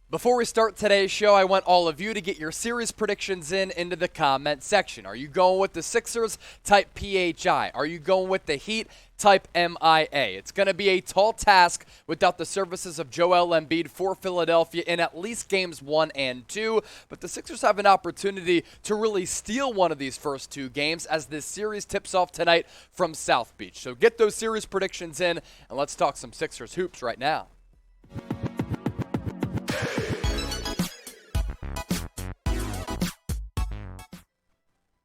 Before we start today's show, I want all of you to get your series predictions into the comment section. Are you going with the Sixers? Type PHI. Are you going with the Heat? Type MIA. It's going to be a tall task without the services of Joel Embiid for Philadelphia in at least games 1 and 2, but the Sixers have an opportunity to really steal one of these first two games as this series tips off tonight from South Beach. So get those series predictions in, and let's talk some Sixers hoops right now.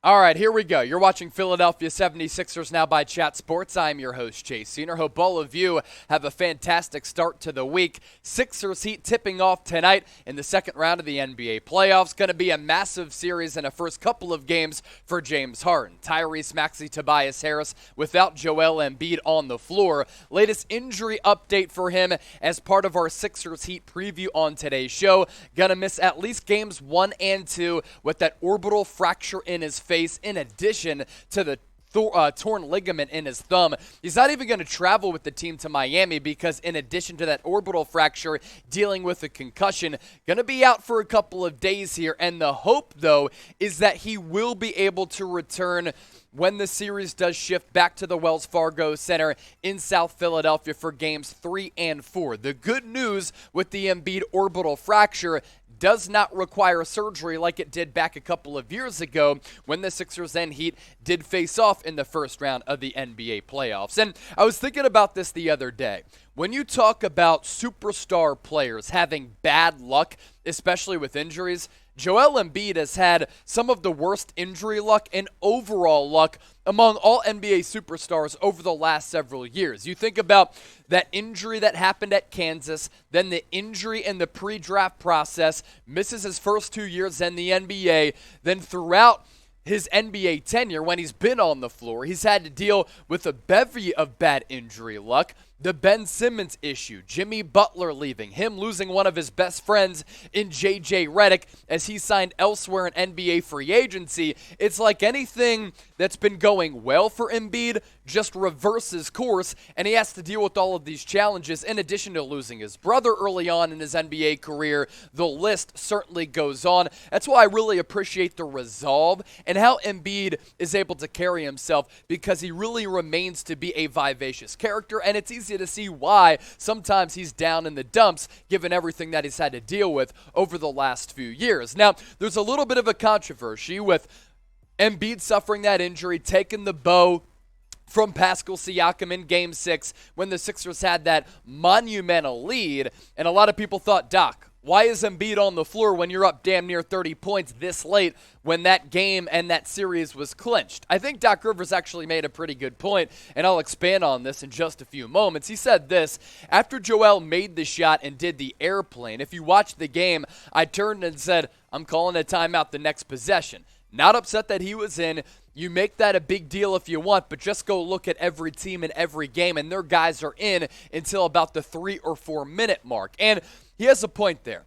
All right, here we go. You're watching Philadelphia 76ers now by Chat Sports. I'm your host, Chase Senior. Hope all of you have a fantastic start to the week. Sixers Heat tipping off tonight in the second round of the NBA playoffs. Going to be a massive series in the first couple of games for James Harden. Tyrese Maxey, Tobias Harris without Joel Embiid on the floor. Latest injury update for him as part of our Sixers Heat preview on today's show. Going to miss at least games 1 and 2 with that orbital fracture in his face, in addition to the torn ligament in his thumb. He's not even going to travel with the team to Miami because in addition to that orbital fracture, dealing with a concussion, going to be out for a couple of days here. And the hope, though, is that he will be able to return when the series does shift back to the Wells Fargo Center in South Philadelphia for games 3 and 4. The good news with the Embiid orbital fracture does not require surgery like it did back a couple of years ago when the Sixers and Heat did face off in the first round of the NBA playoffs. And I was thinking about this the other day. When you talk about superstar players having bad luck, especially with injuries, Joel Embiid has had some of the worst injury luck and overall luck among all NBA superstars over the last several years. You think about that injury that happened at Kansas, then the injury in the pre-draft process, misses his first 2 years in the NBA, then throughout his NBA tenure, when he's been on the floor, he's had to deal with a bevy of bad injury luck. The Ben Simmons issue, Jimmy Butler leaving, him losing one of his best friends in J.J. Redick as he signed elsewhere in NBA free agency. It's like anything that's been going well for Embiid just reverses course, and he has to deal with all of these challenges in addition to losing his brother early on in his NBA career. The list certainly goes on. That's why I really appreciate the resolve and how Embiid is able to carry himself, because he really remains to be a vivacious character, and it's easy to see why sometimes he's down in the dumps given everything that he's had to deal with over the last few years. Now, there's a little bit of a controversy with Embiid suffering that injury, taking the bow from Pascal Siakam in Game 6 when the Sixers had that monumental lead, and a lot of people thought, Doc, why is Embiid on the floor when you're up damn near 30 points this late when that game and that series was clinched? I think Doc Rivers actually made a pretty good point, and I'll expand on this in just a few moments. He said this, after Joel made the shot and did the airplane, if you watched the game, I turned and said, I'm calling a timeout the next possession. Not upset that he was in. You make that a big deal if you want, but just go look at every team in every game, and their guys are in until about the 3 or 4 minute mark. And he has a point there.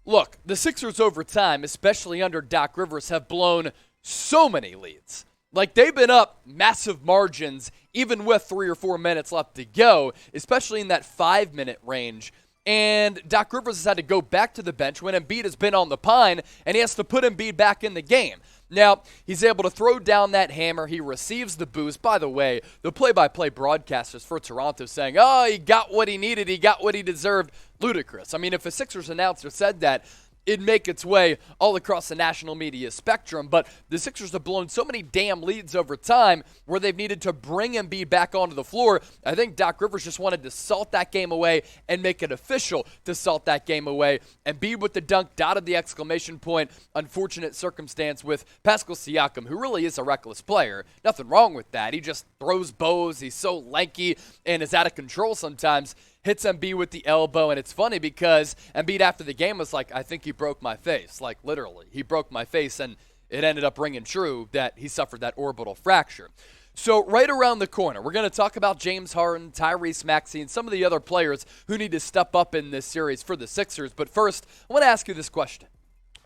Look, the Sixers over time, especially under Doc Rivers, have blown so many leads. Like, they've been up massive margins even with 3 or 4 minutes left to go, especially in that 5-minute range. And Doc Rivers has had to go back to the bench when Embiid has been on the pine, and he has to put Embiid back in the game. Now, he's able to throw down that hammer. He receives the boost. By the way, the play-by-play broadcasters for Toronto saying, oh, he got what he needed, he got what he deserved. Ludicrous. I mean, if a Sixers announcer said that, it'd make its way all across the national media spectrum, but the Sixers have blown so many damn leads over time where they've needed to bring Embiid back onto the floor. I think Doc Rivers just wanted to salt that game away and make it official to salt that game away. Embiid with the dunk, dotted the exclamation point. Unfortunate circumstance with Pascal Siakam, who really is a reckless player. Nothing wrong with that. He just throws bows. He's so lanky and is out of control sometimes. Hits Embiid with the elbow, and it's funny because Embiid after the game was like, I think he broke my face. Like, literally, he broke my face, and it ended up ringing true that he suffered that orbital fracture. So right around the corner, we're going to talk about James Harden, Tyrese Maxey, and some of the other players who need to step up in this series for the Sixers. But first, I want to ask you this question.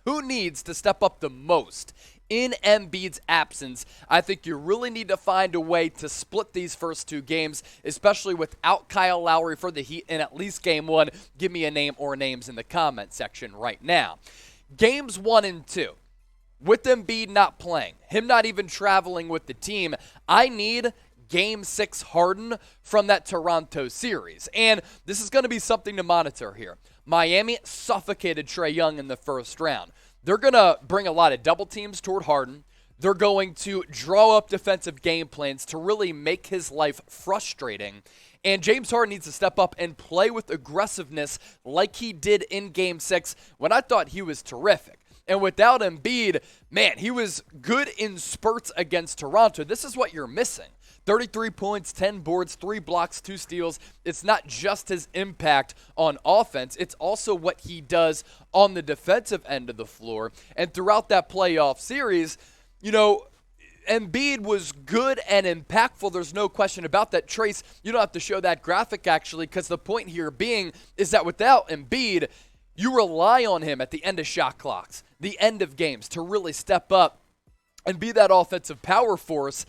Who needs to step up the most In Embiid's absence, I think you really need to find a way to split these first two games, especially without Kyle Lowry for the Heat in at least game one. Give me a name or names in the comment section right now. Games 1 and 2, with Embiid not playing, him not even traveling with the team, I need Game 6 Harden from that Toronto series. And this is going to be something to monitor here. Miami suffocated Trae Young in the first round. They're going to bring a lot of double teams toward Harden. They're going to draw up defensive game plans to really make his life frustrating. And James Harden needs to step up and play with aggressiveness like he did in Game 6 when I thought he was terrific. And without Embiid, man, he was good in spurts against Toronto. This is what you're missing. 33 points, 10 boards, 3 blocks, 2 steals. It's not just his impact on offense. It's also what he does on the defensive end of the floor. And throughout that playoff series, you know, Embiid was good and impactful. There's no question about that. Trace, you don't have to show that graphic, actually, because the point here being is that without Embiid, you rely on him at the end of shot clocks, the end of games, to really step up and be that offensive power force.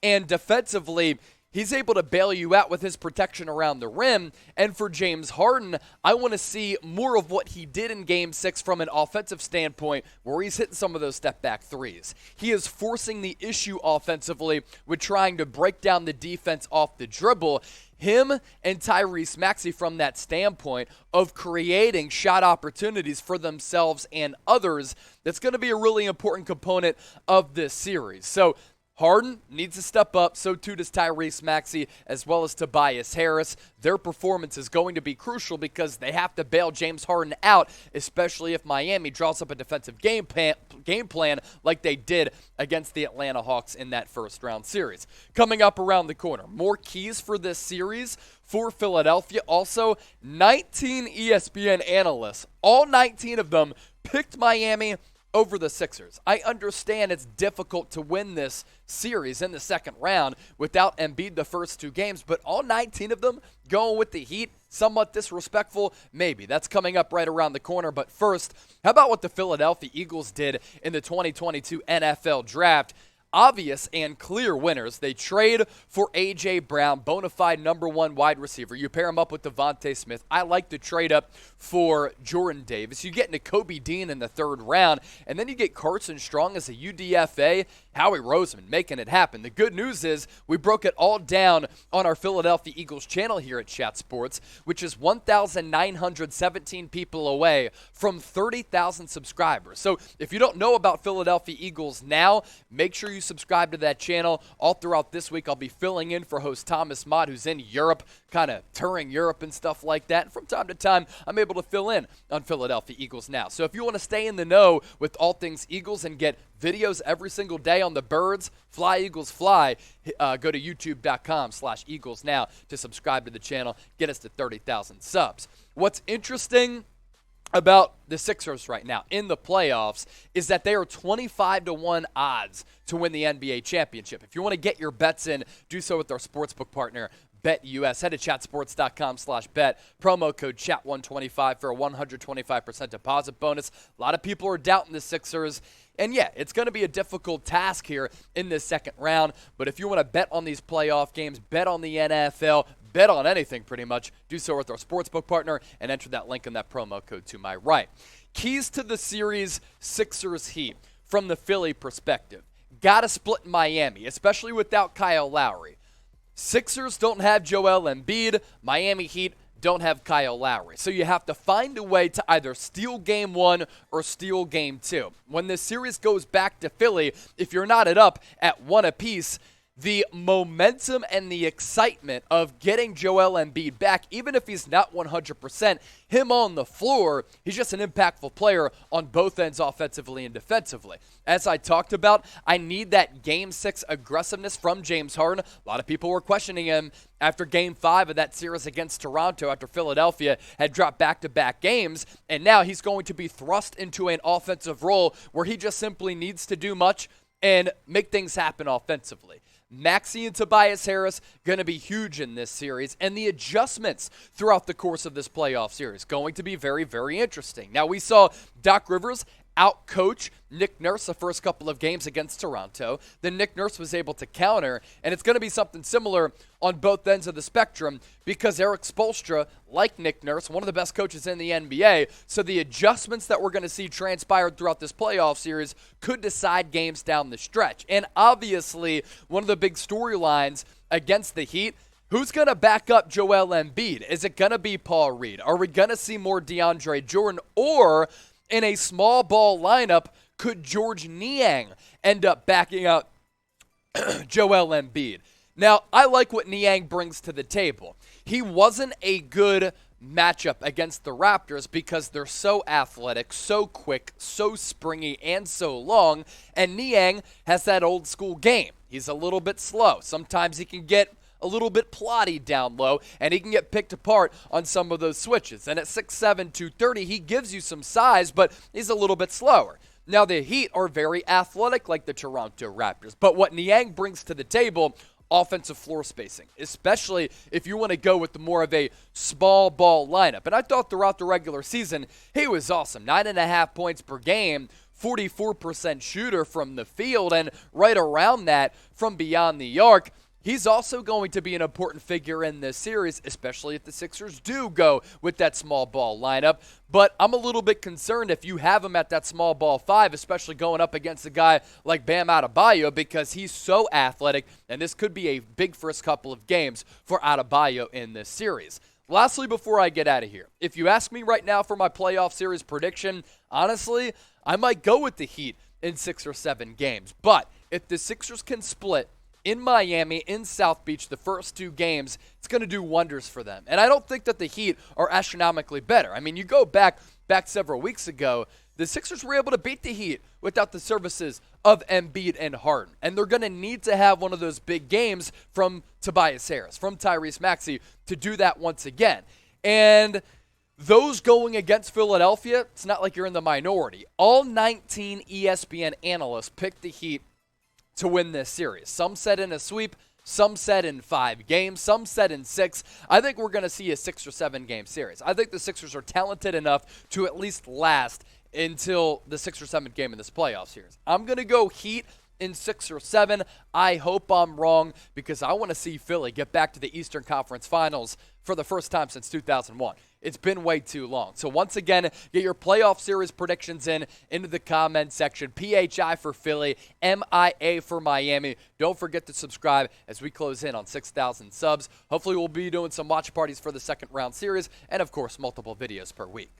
And defensively, he's able to bail you out with his protection around the rim. And for James Harden, I want to see more of what he did in Game 6 from an offensive standpoint, where he's hitting some of those step-back threes. He is forcing the issue offensively with trying to break down the defense off the dribble. Him and Tyrese Maxey from that standpoint of creating shot opportunities for themselves and others, that's going to be a really important component of this series. So Harden needs to step up, so too does Tyrese Maxey, as well as Tobias Harris. Their performance is going to be crucial because they have to bail James Harden out, especially if Miami draws up a defensive game plan like they did against the Atlanta Hawks in that first-round series. Coming up around the corner, more keys for this series for Philadelphia. Also, 19 ESPN analysts, all 19 of them picked Miami over the Sixers. I understand it's difficult to win this series in the second round without Embiid the first two games, but all 19 of them going with the Heat, somewhat disrespectful? Maybe. That's coming up right around the corner. But first, how about what the Philadelphia Eagles did in the 2022 NFL Draft? Obvious and clear winners. They trade for A.J. Brown, bona fide number one wide receiver. You pair him up with Devontae Smith. I like the trade up for Jordan Davis. You get Nakobe Dean in the third round, and then you get Carson Strong as a UDFA. Howie Roseman making it happen. The good news is we broke it all down on our Philadelphia Eagles channel here at Chat Sports, which is 1,917 people away from 30,000 subscribers. So if you don't know about Philadelphia Eagles now, make sure you subscribe to that channel. All throughout this week, I'll be filling in for host Thomas Mott, who's in Europe, kind of touring Europe and stuff like that. And from time to time, I'm able to fill in on Philadelphia Eagles now. So if you want to stay in the know with all things Eagles and get videos every single day on the birds, Fly Eagles Fly, go to youtube.com/Eagles now to subscribe to the channel. Get us to 30,000 subs. What's interesting about the Sixers right now in the playoffs is that they are 25-1 odds to win the NBA championship. If you want to get your bets in, do so with our sportsbook partner, BetUS. Head to chatsports.com/bet. Promo code CHAT125 for a 125% deposit bonus. A lot of people are doubting the Sixers. And yeah, it's going to be a difficult task here in this second round. But if you want to bet on these playoff games, bet on the NFL, bet on anything pretty much, do so with our sportsbook partner and enter that link in that promo code to my right. Keys to the series, Sixers Heat, from the Philly perspective. Got to split Miami, especially without Kyle Lowry. Sixers don't have Joel Embiid. Miami Heat don't have Kyle Lowry. So you have to find a way to either steal game one or steal game two. When this series goes back to Philly, if you're knotted up at one apiece, the momentum and the excitement of getting Joel Embiid back, even if he's not 100%, him on the floor, he's just an impactful player on both ends offensively and defensively. As I talked about, I need that Game 6 aggressiveness from James Harden. A lot of people were questioning him after Game 5 of that series against Toronto after Philadelphia had dropped back-to-back games, and now he's going to be thrust into an offensive role where he just simply needs to do much and make things happen offensively. Maxey and Tobias Harris going to be huge in this series, and the adjustments throughout the course of this playoff series going to be very, very interesting. Now, we saw Doc Rivers out-coach Nick Nurse the first couple of games against Toronto. Then Nick Nurse was able to counter, and it's going to be something similar on both ends of the spectrum because Eric Spoelstra, like Nick Nurse, one of the best coaches in the NBA, so the adjustments that we're going to see transpired throughout this playoff series could decide games down the stretch. And obviously, one of the big storylines against the Heat, who's going to back up Joel Embiid? Is it going to be Paul Reed? Are we going to see more DeAndre Jordan? Or in a small ball lineup, could Georges Niang end up backing up Joel Embiid? Now, I like what Niang brings to the table. He wasn't a good matchup against the Raptors because they're so athletic, so quick, so springy, and so long, and Niang has that old school game. He's a little bit slow. Sometimes he can get a little bit plotty down low, and he can get picked apart on some of those switches. And at 6'7", 230, he gives you some size, but he's a little bit slower. Now, the Heat are very athletic like the Toronto Raptors, but what Niang brings to the table, offensive floor spacing, especially if you want to go with the more of a small ball lineup. And I thought throughout the regular season, he was awesome. 9.5 points per game, 44% shooter from the field, and right around that from beyond the arc. He's also going to be an important figure in this series, especially if the Sixers do go with that small ball lineup. But I'm a little bit concerned if you have him at that small ball 5, especially going up against a guy like Bam Adebayo, because he's so athletic, and this could be a big first couple of games for Adebayo in this series. Lastly, before I get out of here, if you ask me right now for my playoff series prediction, honestly, I might go with the Heat in 6 or 7 games. But if the Sixers can split in Miami, in South Beach, the first 2 games, it's going to do wonders for them. And I don't think that the Heat are astronomically better. I mean, you go back several weeks ago, the Sixers were able to beat the Heat without the services of Embiid and Harden. And they're going to need to have one of those big games from Tobias Harris, from Tyrese Maxey, to do that once again. And those going against Philadelphia, it's not like you're in the minority. All 19 ESPN analysts picked the Heat to win this series. Some said in a sweep, some said in 5 games, some said in 6. I think we're going to see a 6 or 7 game series. I think the Sixers are talented enough to at least last until the 6 or 7 game in this playoff series. I'm going to go Heat in 6 or 7. I hope I'm wrong because I want to see Philly get back to the Eastern Conference Finals for the first time since 2001. It's been way too long. So once again, get your playoff series predictions into the comment section. PHI for Philly, MIA for Miami. Don't forget to subscribe as we close in on 6,000 subs. Hopefully we'll be doing some watch parties for the second round series and, of course, multiple videos per week.